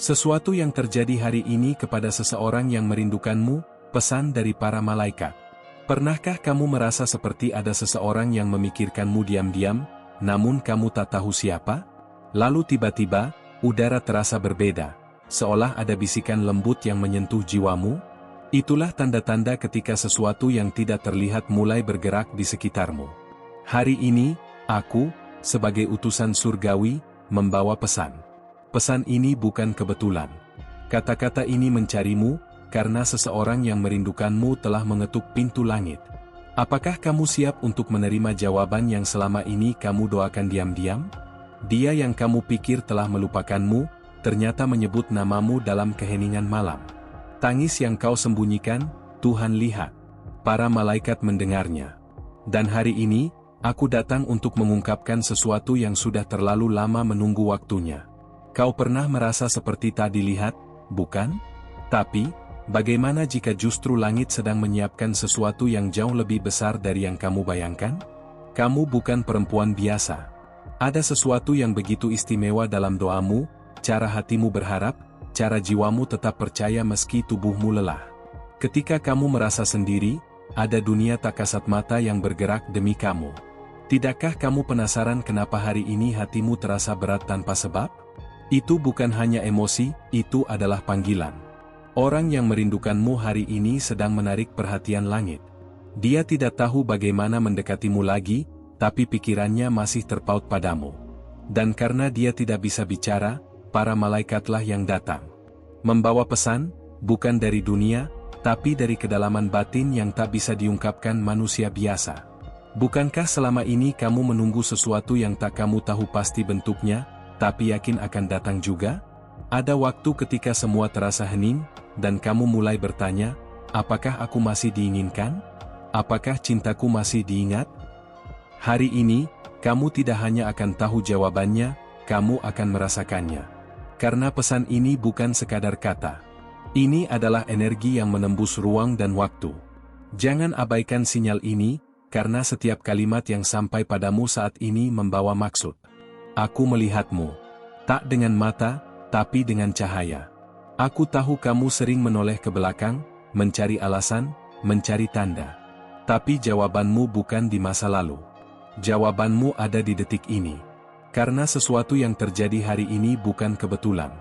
Sesuatu yang terjadi hari ini kepada seseorang yang merindukanmu, pesan dari para malaikat. Pernahkah kamu merasa seperti ada seseorang yang memikirkanmu diam-diam, namun kamu tak tahu siapa? Lalu tiba-tiba, udara terasa berbeda, seolah ada bisikan lembut yang menyentuh jiwamu. Itulah tanda-tanda ketika sesuatu yang tidak terlihat mulai bergerak di sekitarmu. Hari ini, aku, sebagai utusan surgawi, membawa pesan. Pesan ini bukan kebetulan. Kata-kata ini mencarimu, karena seseorang yang merindukanmu telah mengetuk pintu langit. Apakah kamu siap untuk menerima jawaban yang selama ini kamu doakan diam-diam? Dia yang kamu pikir telah melupakanmu, ternyata menyebut namamu dalam keheningan malam. Tangis yang kau sembunyikan, Tuhan lihat. Para malaikat mendengarnya. Dan hari ini, aku datang untuk mengungkapkan sesuatu yang sudah terlalu lama menunggu waktunya. Kau pernah merasa seperti tak dilihat, bukan? Tapi, bagaimana jika justru langit sedang menyiapkan sesuatu yang jauh lebih besar dari yang kamu bayangkan? Kamu bukan perempuan biasa. Ada sesuatu yang begitu istimewa dalam doamu, cara hatimu berharap, cara jiwamu tetap percaya meski tubuhmu lelah. Ketika kamu merasa sendiri, ada dunia tak kasat mata yang bergerak demi kamu. Tidakkah kamu penasaran kenapa hari ini hatimu terasa berat tanpa sebab? Itu bukan hanya emosi, itu adalah panggilan. Orang yang merindukanmu hari ini sedang menarik perhatian langit. Dia tidak tahu bagaimana mendekatimu lagi, tapi pikirannya masih terpaut padamu. Dan karena dia tidak bisa bicara, para malaikatlah yang datang. Membawa pesan, bukan dari dunia, tapi dari kedalaman batin yang tak bisa diungkapkan manusia biasa. Bukankah selama ini kamu menunggu sesuatu yang tak kamu tahu pasti bentuknya, tapi yakin akan datang juga? Ada waktu ketika semua terasa hening, dan kamu mulai bertanya, apakah aku masih diinginkan? Apakah cintaku masih diingat? Hari ini, kamu tidak hanya akan tahu jawabannya, kamu akan merasakannya. Karena pesan ini bukan sekadar kata. Ini adalah energi yang menembus ruang dan waktu. Jangan abaikan sinyal ini, karena setiap kalimat yang sampai padamu saat ini membawa maksud. Aku melihatmu. Tak dengan mata, tapi dengan cahaya. Aku tahu kamu sering menoleh ke belakang, mencari alasan, mencari tanda. Tapi jawabanmu bukan di masa lalu. Jawabanmu ada di detik ini. Karena sesuatu yang terjadi hari ini bukan kebetulan.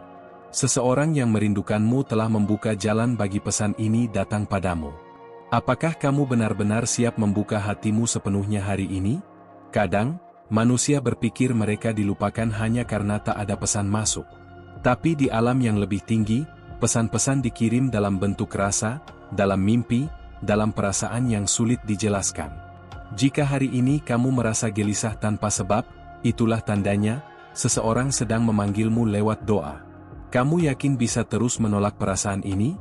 Seseorang yang merindukanmu telah membuka jalan bagi pesan ini datang padamu. Apakah kamu benar-benar siap membuka hatimu sepenuhnya hari ini? Kadang, manusia berpikir mereka dilupakan hanya karena tak ada pesan masuk. Tapi di alam yang lebih tinggi, pesan-pesan dikirim dalam bentuk rasa, dalam mimpi, dalam perasaan yang sulit dijelaskan. Jika hari ini kamu merasa gelisah tanpa sebab, itulah tandanya, seseorang sedang memanggilmu lewat doa. Kamu yakin bisa terus menolak perasaan ini?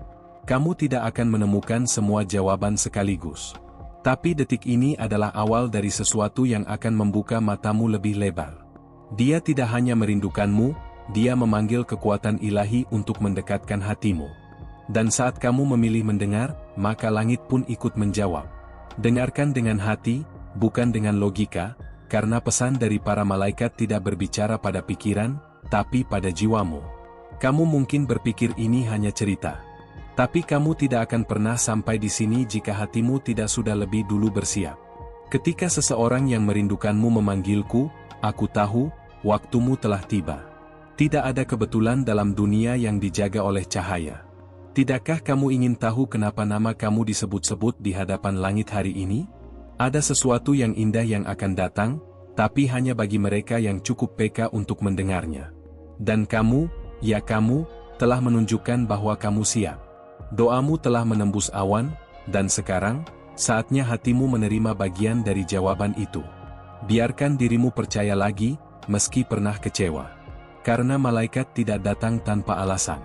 Kamu tidak akan menemukan semua jawaban sekaligus. Tapi detik ini adalah awal dari sesuatu yang akan membuka matamu lebih lebar. Dia tidak hanya merindukanmu, dia memanggil kekuatan ilahi untuk mendekatkan hatimu. Dan saat kamu memilih mendengar, maka langit pun ikut menjawab. Dengarkan dengan hati, bukan dengan logika, karena pesan dari para malaikat tidak berbicara pada pikiran, tapi pada jiwamu. Kamu mungkin berpikir ini hanya cerita. Tapi kamu tidak akan pernah sampai di sini jika hatimu tidak sudah lebih dulu bersiap. Ketika seseorang yang merindukanmu memanggilku, aku tahu, waktumu telah tiba. Tidak ada kebetulan dalam dunia yang dijaga oleh cahaya. Tidakkah kamu ingin tahu kenapa nama kamu disebut-sebut di hadapan langit hari ini? Ada sesuatu yang indah yang akan datang, tapi hanya bagi mereka yang cukup peka untuk mendengarnya. Dan kamu, ya kamu, telah menunjukkan bahwa kamu siap. Doamu telah menembus awan, dan sekarang, saatnya hatimu menerima bagian dari jawaban itu. Biarkan dirimu percaya lagi, meski pernah kecewa. Karena malaikat tidak datang tanpa alasan.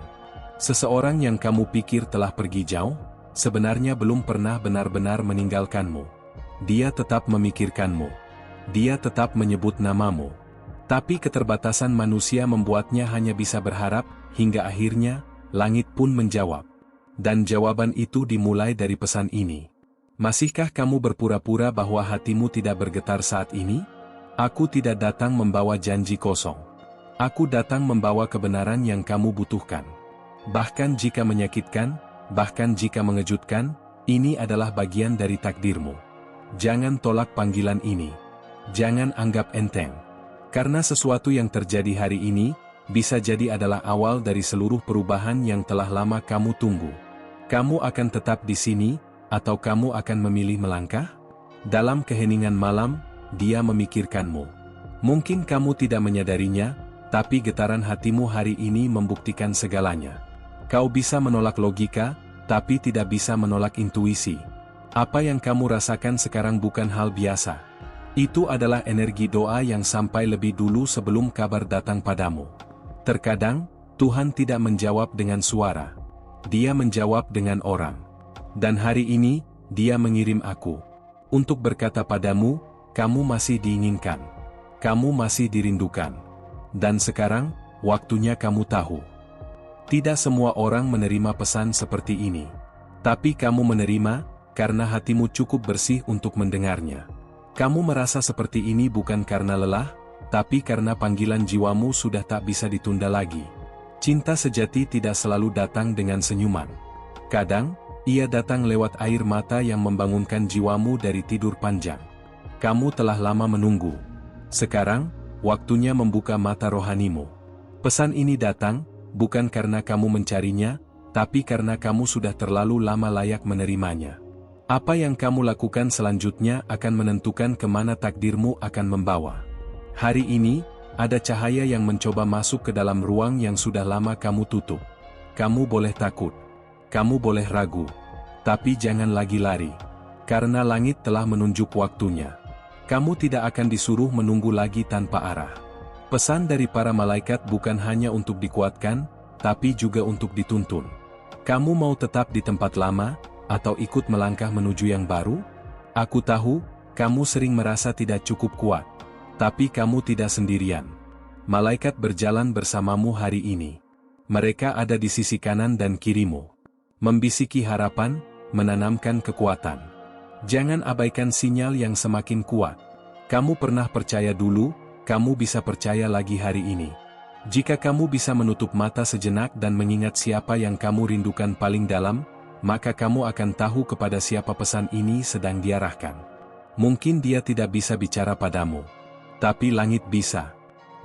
Seseorang yang kamu pikir telah pergi jauh, sebenarnya belum pernah benar-benar meninggalkanmu. Dia tetap memikirkanmu. Dia tetap menyebut namamu. Tapi keterbatasan manusia membuatnya hanya bisa berharap, hingga akhirnya, langit pun menjawab. Dan jawaban itu dimulai dari pesan ini. Masihkah kamu berpura-pura bahwa hatimu tidak bergetar saat ini? Aku tidak datang membawa janji kosong. Aku datang membawa kebenaran yang kamu butuhkan. Bahkan jika menyakitkan, bahkan jika mengejutkan, ini adalah bagian dari takdirmu. Jangan tolak panggilan ini. Jangan anggap enteng. Karena sesuatu yang terjadi hari ini, bisa jadi adalah awal dari seluruh perubahan yang telah lama kamu tunggu. Kamu akan tetap di sini, atau kamu akan memilih melangkah? Dalam keheningan malam, Dia memikirkanmu. Mungkin kamu tidak menyadarinya, tapi getaran hatimu hari ini membuktikan segalanya. Kau bisa menolak logika, tapi tidak bisa menolak intuisi. Apa yang kamu rasakan sekarang bukan hal biasa. Itu adalah energi doa yang sampai lebih dulu sebelum kabar datang padamu. Terkadang, Tuhan tidak menjawab dengan suara. Dia menjawab dengan orang. Dan hari ini, Dia mengirim aku. Untuk berkata padamu, kamu masih diinginkan. Kamu masih dirindukan. Dan sekarang, waktunya kamu tahu. Tidak semua orang menerima pesan seperti ini. Tapi kamu menerima, karena hatimu cukup bersih untuk mendengarnya. Kamu merasa seperti ini bukan karena lelah, tapi karena panggilan jiwamu sudah tak bisa ditunda lagi. Cinta sejati tidak selalu datang dengan senyuman. Kadang, ia datang lewat air mata yang membangunkan jiwamu dari tidur panjang. Kamu telah lama menunggu. Sekarang, waktunya membuka mata rohanimu. Pesan ini datang, bukan karena kamu mencarinya, tapi karena kamu sudah terlalu lama layak menerimanya. Apa yang kamu lakukan selanjutnya akan menentukan kemana takdirmu akan membawa. Hari ini, ada cahaya yang mencoba masuk ke dalam ruang yang sudah lama kamu tutup. Kamu boleh takut. Kamu boleh ragu. Tapi jangan lagi lari. Karena langit telah menunjuk waktunya. Kamu tidak akan disuruh menunggu lagi tanpa arah. Pesan dari para malaikat bukan hanya untuk dikuatkan, tapi juga untuk dituntun. Kamu mau tetap di tempat lama, atau ikut melangkah menuju yang baru? Aku tahu, kamu sering merasa tidak cukup kuat. Tapi kamu tidak sendirian. Malaikat berjalan bersamamu hari ini. Mereka ada di sisi kanan dan kirimu. Membisiki harapan, menanamkan kekuatan. Jangan abaikan sinyal yang semakin kuat. Kamu pernah percaya dulu, kamu bisa percaya lagi hari ini. Jika kamu bisa menutup mata sejenak dan mengingat siapa yang kamu rindukan paling dalam, maka kamu akan tahu kepada siapa pesan ini sedang diarahkan. Mungkin dia tidak bisa bicara padamu. Tapi langit bisa.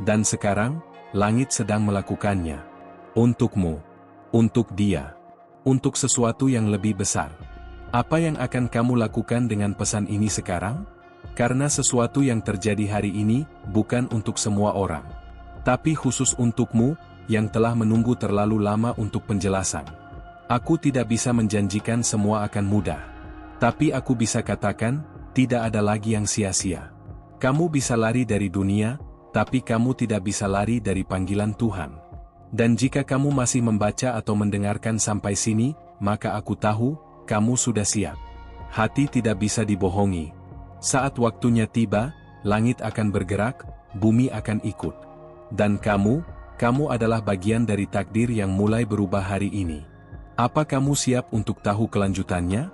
Dan sekarang, langit sedang melakukannya. Untukmu. Untuk dia. Untuk sesuatu yang lebih besar. Apa yang akan kamu lakukan dengan pesan ini sekarang? Karena sesuatu yang terjadi hari ini, bukan untuk semua orang. Tapi khusus untukmu, yang telah menunggu terlalu lama untuk penjelasan. Aku tidak bisa menjanjikan semua akan mudah. Tapi aku bisa katakan, tidak ada lagi yang sia-sia. Kamu bisa lari dari dunia, tapi kamu tidak bisa lari dari panggilan Tuhan. Dan jika kamu masih membaca atau mendengarkan sampai sini, maka aku tahu, kamu sudah siap. Hati tidak bisa dibohongi. Saat waktunya tiba, langit akan bergerak, bumi akan ikut. Dan kamu adalah bagian dari takdir yang mulai berubah hari ini. Apa kamu siap untuk tahu kelanjutannya?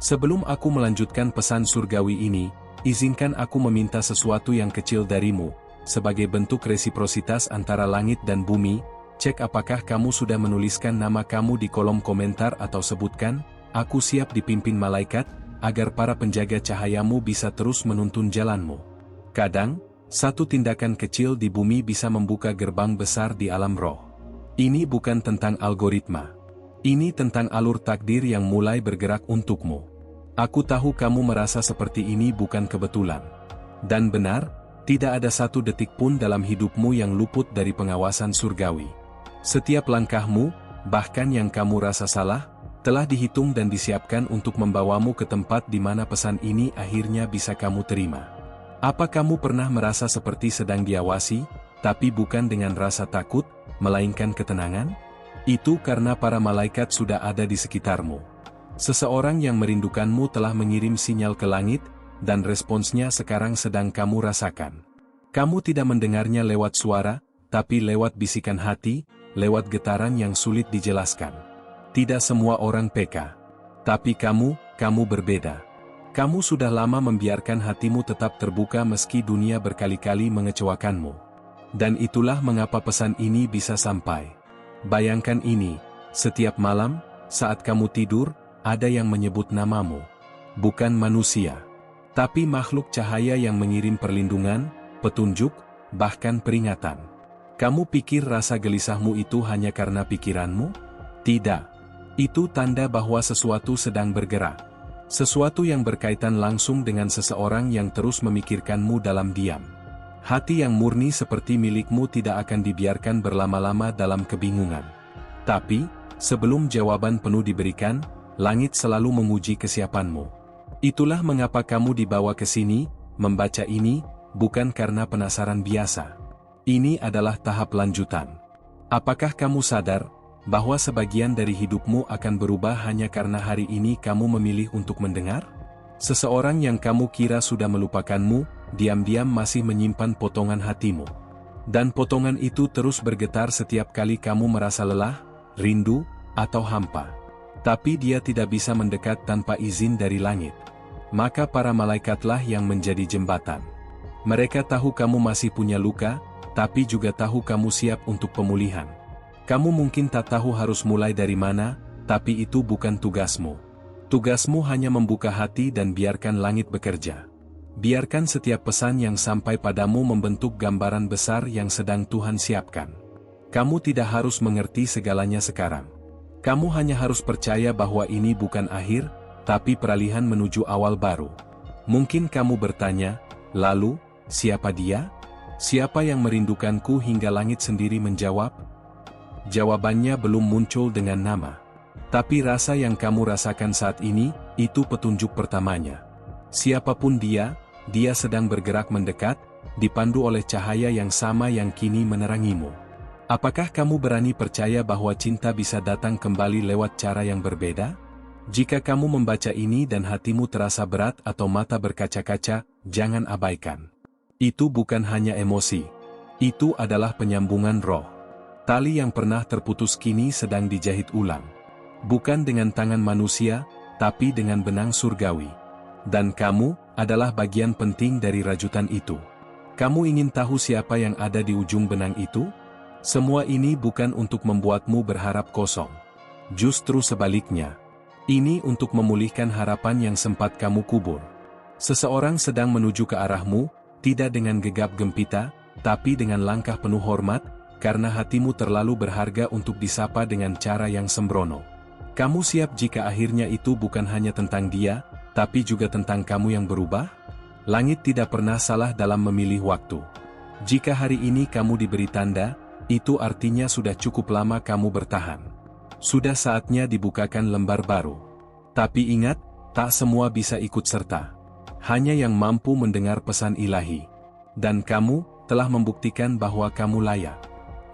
Sebelum aku melanjutkan pesan surgawi ini, izinkan aku meminta sesuatu yang kecil darimu, sebagai bentuk resiprositas antara langit dan bumi. Cek apakah kamu sudah menuliskan nama kamu di kolom komentar atau sebutkan, aku siap dipimpin malaikat, agar para penjaga cahayamu bisa terus menuntun jalanmu. Kadang, satu tindakan kecil di bumi bisa membuka gerbang besar di alam roh. Ini bukan tentang algoritma. Ini tentang alur takdir yang mulai bergerak untukmu. Aku tahu kamu merasa seperti ini bukan kebetulan. Dan benar, tidak ada satu detik pun dalam hidupmu yang luput dari pengawasan surgawi. Setiap langkahmu, bahkan yang kamu rasa salah, telah dihitung dan disiapkan untuk membawamu ke tempat di mana pesan ini akhirnya bisa kamu terima. Apa kamu pernah merasa seperti sedang diawasi, tapi bukan dengan rasa takut, melainkan ketenangan? Itu karena para malaikat sudah ada di sekitarmu. Seseorang yang merindukanmu telah mengirim sinyal ke langit, dan responsnya sekarang sedang kamu rasakan. Kamu tidak mendengarnya lewat suara, tapi lewat bisikan hati, lewat getaran yang sulit dijelaskan. Tidak semua orang peka. Tapi kamu berbeda. Kamu sudah lama membiarkan hatimu tetap terbuka meski dunia berkali-kali mengecewakanmu. Dan itulah mengapa pesan ini bisa sampai. Bayangkan ini, setiap malam, saat kamu tidur, ada yang menyebut namamu. Bukan manusia, tapi makhluk cahaya yang mengirim perlindungan, petunjuk, bahkan peringatan. Kamu pikir rasa gelisahmu itu hanya karena pikiranmu? Tidak. Itu tanda bahwa sesuatu sedang bergerak. Sesuatu yang berkaitan langsung dengan seseorang yang terus memikirkanmu dalam diam. Hati yang murni seperti milikmu tidak akan dibiarkan berlama-lama dalam kebingungan. Tapi, sebelum jawaban penuh diberikan, langit selalu menguji kesiapanmu. Itulah mengapa kamu dibawa ke sini, membaca ini, bukan karena penasaran biasa. Ini adalah tahap lanjutan. Apakah kamu sadar bahwa sebagian dari hidupmu akan berubah hanya karena hari ini kamu memilih untuk mendengar? Seseorang yang kamu kira sudah melupakanmu, diam-diam masih menyimpan potongan hatimu. Dan potongan itu terus bergetar setiap kali kamu merasa lelah, rindu, atau hampa. Tapi dia tidak bisa mendekat tanpa izin dari langit. Maka para malaikatlah yang menjadi jembatan. Mereka tahu kamu masih punya luka, tapi juga tahu kamu siap untuk pemulihan. Kamu mungkin tak tahu harus mulai dari mana, tapi itu bukan tugasmu. Tugasmu hanya membuka hati dan biarkan langit bekerja. Biarkan setiap pesan yang sampai padamu membentuk gambaran besar yang sedang Tuhan siapkan. Kamu tidak harus mengerti segalanya sekarang. Kamu hanya harus percaya bahwa ini bukan akhir, tapi peralihan menuju awal baru. Mungkin kamu bertanya, lalu, siapa dia? Siapa yang merindukanku hingga langit sendiri menjawab? Jawabannya belum muncul dengan nama. Tapi rasa yang kamu rasakan saat ini, itu petunjuk pertamanya. Siapapun dia sedang bergerak mendekat, dipandu oleh cahaya yang sama yang kini menerangimu. Apakah kamu berani percaya bahwa cinta bisa datang kembali lewat cara yang berbeda? Jika kamu membaca ini dan hatimu terasa berat atau mata berkaca-kaca, jangan abaikan. Itu bukan hanya emosi. Itu adalah penyambungan roh. Tali yang pernah terputus kini sedang dijahit ulang. Bukan dengan tangan manusia, tapi dengan benang surgawi. Dan kamu adalah bagian penting dari rajutan itu. Kamu ingin tahu siapa yang ada di ujung benang itu? Semua ini bukan untuk membuatmu berharap kosong. Justru sebaliknya. Ini untuk memulihkan harapan yang sempat kamu kubur. Seseorang sedang menuju ke arahmu, tidak dengan gegap gempita, tapi dengan langkah penuh hormat, karena hatimu terlalu berharga untuk disapa dengan cara yang sembrono. Kamu siap jika akhirnya itu bukan hanya tentang dia, tapi juga tentang kamu yang berubah? Langit tidak pernah salah dalam memilih waktu. Jika hari ini kamu diberi tanda, itu artinya sudah cukup lama kamu bertahan. Sudah saatnya dibukakan lembar baru. Tapi ingat, tak semua bisa ikut serta. Hanya yang mampu mendengar pesan ilahi. Dan kamu telah membuktikan bahwa kamu layak.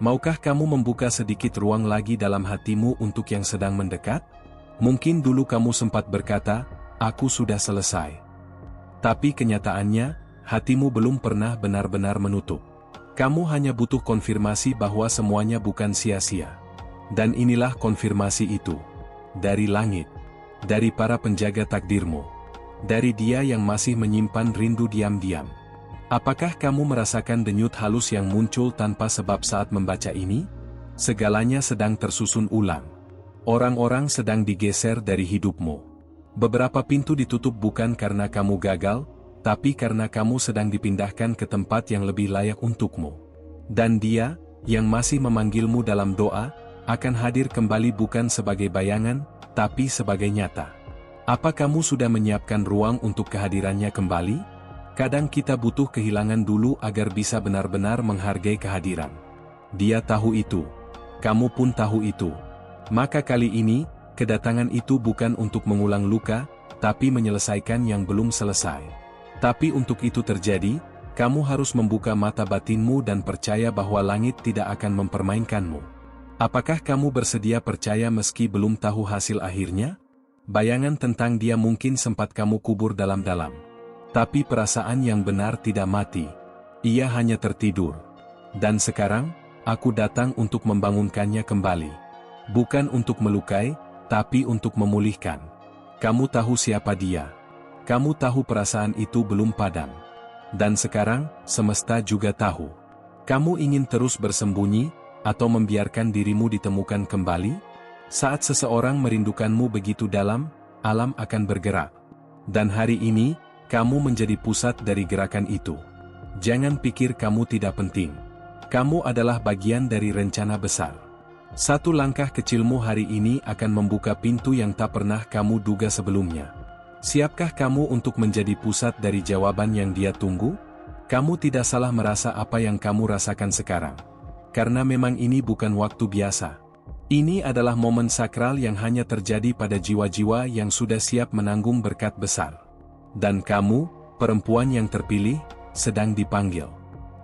Maukah kamu membuka sedikit ruang lagi dalam hatimu untuk yang sedang mendekat? Mungkin dulu kamu sempat berkata, aku sudah selesai. Tapi kenyataannya, hatimu belum pernah benar-benar menutup. Kamu hanya butuh konfirmasi bahwa semuanya bukan sia-sia. Dan inilah konfirmasi itu. Dari langit. Dari para penjaga takdirmu. Dari Dia yang masih menyimpan rindu diam-diam. Apakah kamu merasakan denyut halus yang muncul tanpa sebab saat membaca ini? Segalanya sedang tersusun ulang. Orang-orang sedang digeser dari hidupmu. Beberapa pintu ditutup bukan karena kamu gagal, tapi karena kamu sedang dipindahkan ke tempat yang lebih layak untukmu. Dan Dia, yang masih memanggilmu dalam doa, akan hadir kembali bukan sebagai bayangan, tapi sebagai nyata. Apa kamu sudah menyiapkan ruang untuk kehadirannya kembali? Kadang kita butuh kehilangan dulu agar bisa benar-benar menghargai kehadiran. Dia tahu itu. Kamu pun tahu itu. Maka kali ini, kedatangan itu bukan untuk mengulang luka, tapi menyelesaikan yang belum selesai. Tapi untuk itu terjadi, kamu harus membuka mata batinmu dan percaya bahwa langit tidak akan mempermainkanmu. Apakah kamu bersedia percaya meski belum tahu hasil akhirnya? Bayangan tentang Dia mungkin sempat kamu kubur dalam-dalam. Tapi perasaan yang benar tidak mati. Ia hanya tertidur. Dan sekarang, aku datang untuk membangunkannya kembali. Bukan untuk melukai, tapi untuk memulihkan. Kamu tahu siapa Dia. Kamu tahu perasaan itu belum padam. Dan sekarang, semesta juga tahu. Kamu ingin terus bersembunyi, atau membiarkan dirimu ditemukan kembali? Saat seseorang merindukanmu begitu dalam, alam akan bergerak. Dan hari ini, kamu menjadi pusat dari gerakan itu. Jangan pikir kamu tidak penting. Kamu adalah bagian dari rencana besar. Satu langkah kecilmu hari ini akan membuka pintu yang tak pernah kamu duga sebelumnya. Siapkah kamu untuk menjadi pusat dari jawaban yang dia tunggu? Kamu tidak salah merasa apa yang kamu rasakan sekarang. Karena memang ini bukan waktu biasa. Ini adalah momen sakral yang hanya terjadi pada jiwa-jiwa yang sudah siap menanggung berkat besar. Dan kamu, perempuan yang terpilih, sedang dipanggil.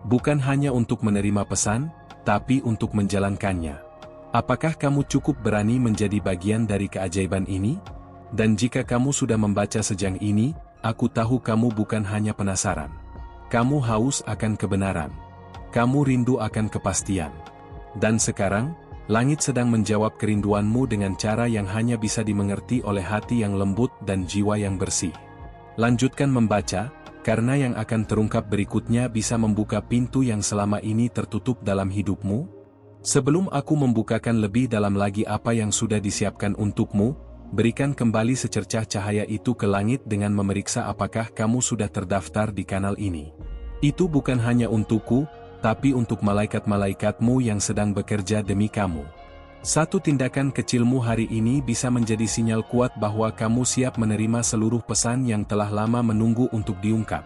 Bukan hanya untuk menerima pesan, tapi untuk menjalankannya. Apakah kamu cukup berani menjadi bagian dari keajaiban ini? Dan jika kamu sudah membaca sejang ini, aku tahu kamu bukan hanya penasaran. Kamu haus akan kebenaran. Kamu rindu akan kepastian. Dan sekarang, langit sedang menjawab kerinduanmu dengan cara yang hanya bisa dimengerti oleh hati yang lembut dan jiwa yang bersih. Lanjutkan membaca, karena yang akan terungkap berikutnya bisa membuka pintu yang selama ini tertutup dalam hidupmu. Sebelum aku membukakan lebih dalam lagi apa yang sudah disiapkan untukmu, berikan kembali secercah cahaya itu ke langit dengan memeriksa apakah kamu sudah terdaftar di kanal ini. Itu bukan hanya untukku, tapi untuk malaikat-malaikatmu yang sedang bekerja demi kamu. Satu tindakan kecilmu hari ini bisa menjadi sinyal kuat bahwa kamu siap menerima seluruh pesan yang telah lama menunggu untuk diungkap.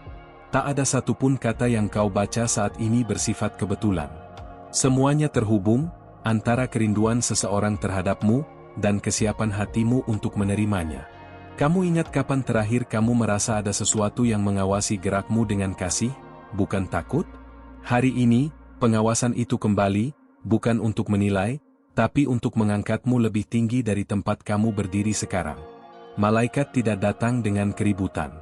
Tak ada satupun kata yang kau baca saat ini bersifat kebetulan. Semuanya terhubung, antara kerinduan seseorang terhadapmu, dan kesiapan hatimu untuk menerimanya. Kamu ingat kapan terakhir kamu merasa ada sesuatu yang mengawasi gerakmu dengan kasih, bukan takut? Hari ini, pengawasan itu kembali, bukan untuk menilai, tapi untuk mengangkatmu lebih tinggi dari tempat kamu berdiri sekarang. Malaikat tidak datang dengan keributan.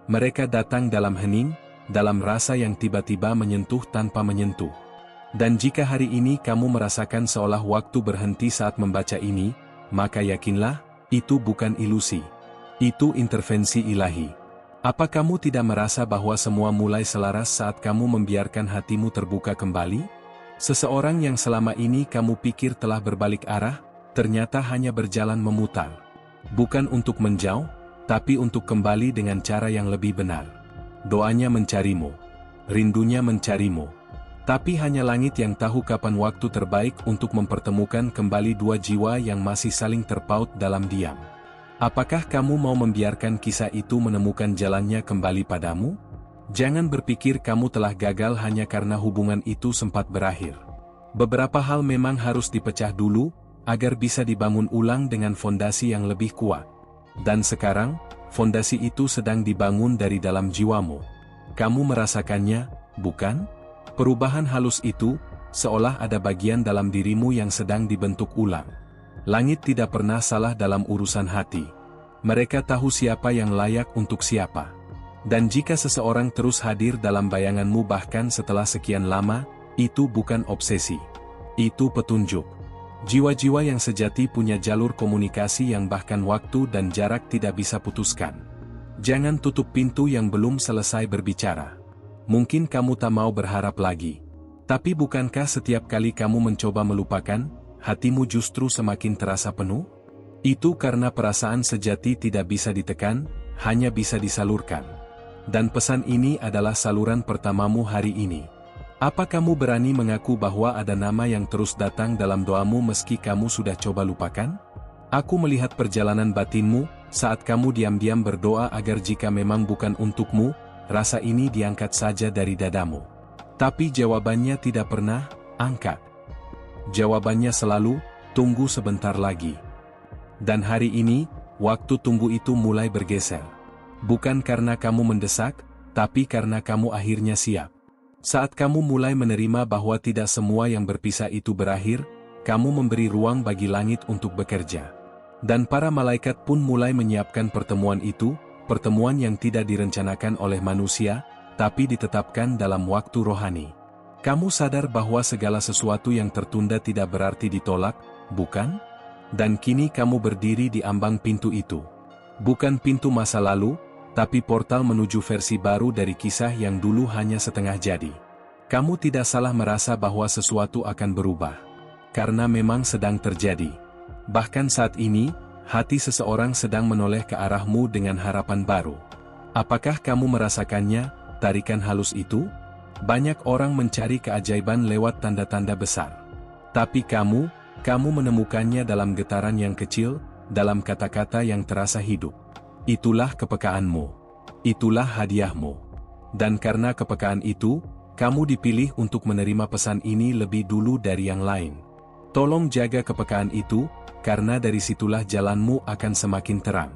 Mereka datang dalam hening, dalam rasa yang tiba-tiba menyentuh tanpa menyentuh. Dan jika hari ini kamu merasakan seolah waktu berhenti saat membaca ini, maka yakinlah, itu bukan ilusi. Itu intervensi ilahi. Apa kamu tidak merasa bahwa semua mulai selaras saat kamu membiarkan hatimu terbuka kembali? Seseorang yang selama ini kamu pikir telah berbalik arah, ternyata hanya berjalan memutar. Bukan untuk menjauh, tapi untuk kembali dengan cara yang lebih benar. Doanya mencarimu. Rindunya mencarimu. Tapi hanya langit yang tahu kapan waktu terbaik untuk mempertemukan kembali dua jiwa yang masih saling terpaut dalam diam. Apakah kamu mau membiarkan kisah itu menemukan jalannya kembali padamu? Jangan berpikir kamu telah gagal hanya karena hubungan itu sempat berakhir. Beberapa hal memang harus dipecah dulu, agar bisa dibangun ulang dengan fondasi yang lebih kuat. Dan sekarang, fondasi itu sedang dibangun dari dalam jiwamu. Kamu merasakannya, bukan? Perubahan halus itu, seolah ada bagian dalam dirimu yang sedang dibentuk ulang. Langit tidak pernah salah dalam urusan hati. Mereka tahu siapa yang layak untuk siapa. Dan jika seseorang terus hadir dalam bayanganmu bahkan setelah sekian lama, itu bukan obsesi. Itu petunjuk. Jiwa-jiwa yang sejati punya jalur komunikasi yang bahkan waktu dan jarak tidak bisa putuskan. Jangan tutup pintu yang belum selesai berbicara. Mungkin kamu tak mau berharap lagi. Tapi bukankah setiap kali kamu mencoba melupakan, hatimu justru semakin terasa penuh? Itu karena perasaan sejati tidak bisa ditekan, hanya bisa disalurkan. Dan pesan ini adalah saluran pertamamu hari ini. Apa kamu berani mengaku bahwa ada nama yang terus datang dalam doamu meski kamu sudah coba lupakan? Aku melihat perjalanan batinmu, saat kamu diam-diam berdoa agar jika memang bukan untukmu, rasa ini diangkat saja dari dadamu. Tapi jawabannya tidak pernah, angkat. Jawabannya selalu, tunggu sebentar lagi. Dan hari ini, waktu tunggu itu mulai bergeser. Bukan karena kamu mendesak, tapi karena kamu akhirnya siap. Saat kamu mulai menerima bahwa tidak semua yang berpisah itu berakhir, kamu memberi ruang bagi langit untuk bekerja. Dan para malaikat pun mulai menyiapkan pertemuan itu, pertemuan yang tidak direncanakan oleh manusia, tapi ditetapkan dalam waktu rohani. Kamu sadar bahwa segala sesuatu yang tertunda tidak berarti ditolak, bukan? Dan kini kamu berdiri di ambang pintu itu. Bukan pintu masa lalu, tapi portal menuju versi baru dari kisah yang dulu hanya setengah jadi. Kamu tidak salah merasa bahwa sesuatu akan berubah. Karena memang sedang terjadi. Bahkan saat ini, hati seseorang sedang menoleh ke arahmu dengan harapan baru. Apakah kamu merasakannya, tarikan halus itu? Banyak orang mencari keajaiban lewat tanda-tanda besar. Tapi kamu menemukannya dalam getaran yang kecil, dalam kata-kata yang terasa hidup. Itulah kepekaanmu. Itulah hadiahmu. Dan karena kepekaan itu, kamu dipilih untuk menerima pesan ini lebih dulu dari yang lain. Tolong jaga kepekaan itu, karena dari situlah jalanmu akan semakin terang.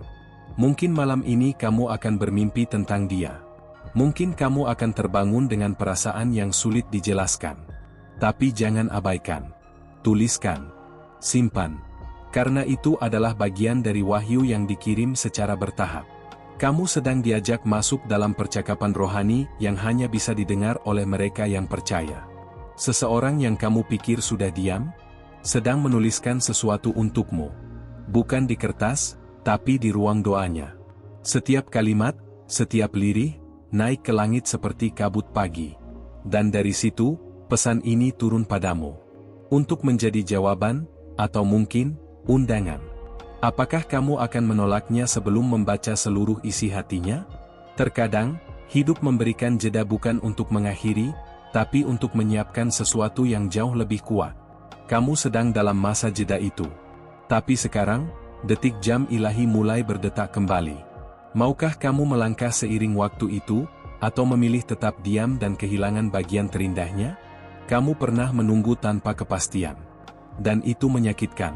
Mungkin malam ini kamu akan bermimpi tentang dia. Mungkin kamu akan terbangun dengan perasaan yang sulit dijelaskan. Tapi jangan abaikan. Tuliskan. Simpan. Karena itu adalah bagian dari wahyu yang dikirim secara bertahap. Kamu sedang diajak masuk dalam percakapan rohani yang hanya bisa didengar oleh mereka yang percaya. Seseorang yang kamu pikir sudah diam, sedang menuliskan sesuatu untukmu. Bukan di kertas, tapi di ruang doanya. Setiap kalimat, setiap lirih, naik ke langit seperti kabut pagi. Dan dari situ, pesan ini turun padamu. Untuk menjadi jawaban, atau mungkin, undangan. Apakah kamu akan menolaknya sebelum membaca seluruh isi hatinya? Terkadang, hidup memberikan jeda bukan untuk mengakhiri, tapi untuk menyiapkan sesuatu yang jauh lebih kuat. Kamu sedang dalam masa jeda itu. Tapi sekarang, detik jam ilahi mulai berdetak kembali. Maukah kamu melangkah seiring waktu itu, atau memilih tetap diam dan kehilangan bagian terindahnya? Kamu pernah menunggu tanpa kepastian. Dan itu menyakitkan.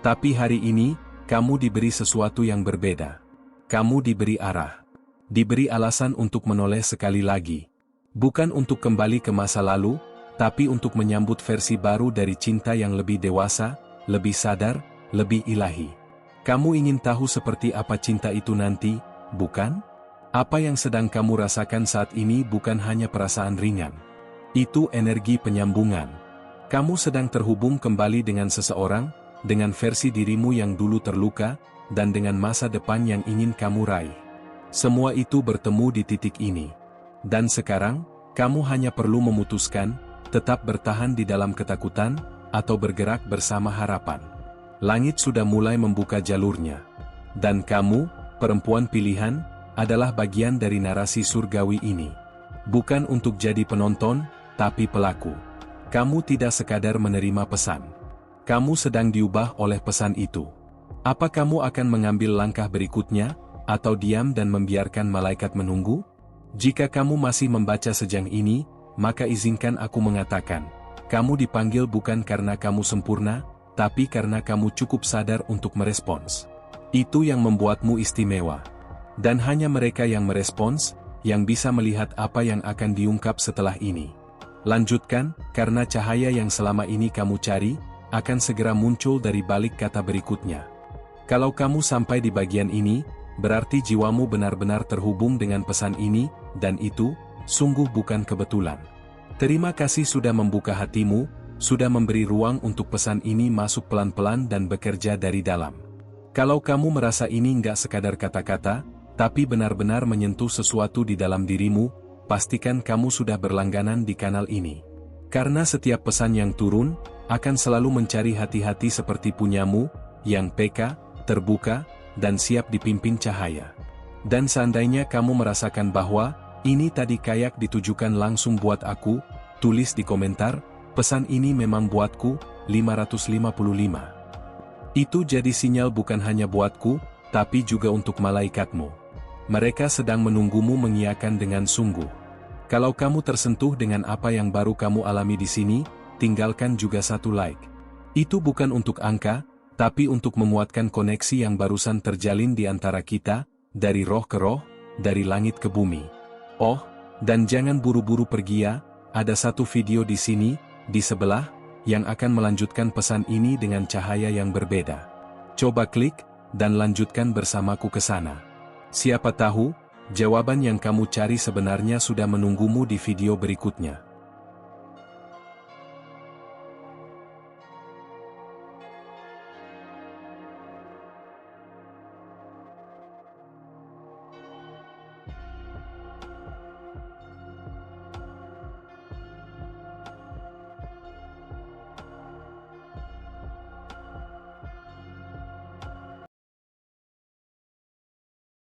Tapi hari ini, kamu diberi sesuatu yang berbeda. Kamu diberi arah. Diberi alasan untuk menoleh sekali lagi. Bukan untuk kembali ke masa lalu, tapi untuk menyambut versi baru dari cinta yang lebih dewasa, lebih sadar, lebih ilahi. Kamu ingin tahu seperti apa cinta itu nanti, bukan? Apa yang sedang kamu rasakan saat ini bukan hanya perasaan ringan. Itu energi penyambungan. Kamu sedang terhubung kembali dengan seseorang, dengan versi dirimu yang dulu terluka, dan dengan masa depan yang ingin kamu raih. Semua itu bertemu di titik ini. Dan sekarang, kamu hanya perlu memutuskan, tetap bertahan di dalam ketakutan, atau bergerak bersama harapan. Langit sudah mulai membuka jalurnya. Dan kamu, perempuan pilihan, adalah bagian dari narasi surgawi ini. Bukan untuk jadi penonton, tapi pelaku. Kamu tidak sekadar menerima pesan. Kamu sedang diubah oleh pesan itu. Apa kamu akan mengambil langkah berikutnya, atau diam dan membiarkan malaikat menunggu? Jika kamu masih membaca sejam ini, maka izinkan aku mengatakan, kamu dipanggil bukan karena kamu sempurna, tapi karena kamu cukup sadar untuk merespons. Itu yang membuatmu istimewa. Dan hanya mereka yang merespons, yang bisa melihat apa yang akan diungkap setelah ini. Lanjutkan, karena cahaya yang selama ini kamu cari, akan segera muncul dari balik kata berikutnya. Kalau kamu sampai di bagian ini, berarti jiwamu benar-benar terhubung dengan pesan ini, dan itu, sungguh bukan kebetulan. Terima kasih sudah membuka hatimu, sudah memberi ruang untuk pesan ini masuk pelan-pelan dan bekerja dari dalam. Kalau kamu merasa ini nggak sekadar kata-kata, tapi benar-benar menyentuh sesuatu di dalam dirimu, pastikan kamu sudah berlangganan di kanal ini. Karena setiap pesan yang turun, akan selalu mencari hati-hati seperti punyamu, yang peka, terbuka, dan siap dipimpin cahaya. Dan seandainya kamu merasakan bahwa, ini tadi kayak ditujukan langsung buat aku, tulis di komentar, pesan ini memang buatku, 555. Itu jadi sinyal bukan hanya buatku, tapi juga untuk malaikatmu. Mereka sedang menunggumu mengiyakan dengan sungguh. Kalau kamu tersentuh dengan apa yang baru kamu alami di sini, tinggalkan juga satu like. Itu bukan untuk angka, tapi untuk menguatkan koneksi yang barusan terjalin di antara kita, dari roh ke roh, dari langit ke bumi. Oh, dan jangan buru-buru pergi ya, ada satu video di sini, di sebelah, yang akan melanjutkan pesan ini dengan cahaya yang berbeda. Coba klik, dan lanjutkan bersamaku ke sana. Siapa tahu, jawaban yang kamu cari sebenarnya sudah menunggumu di video berikutnya.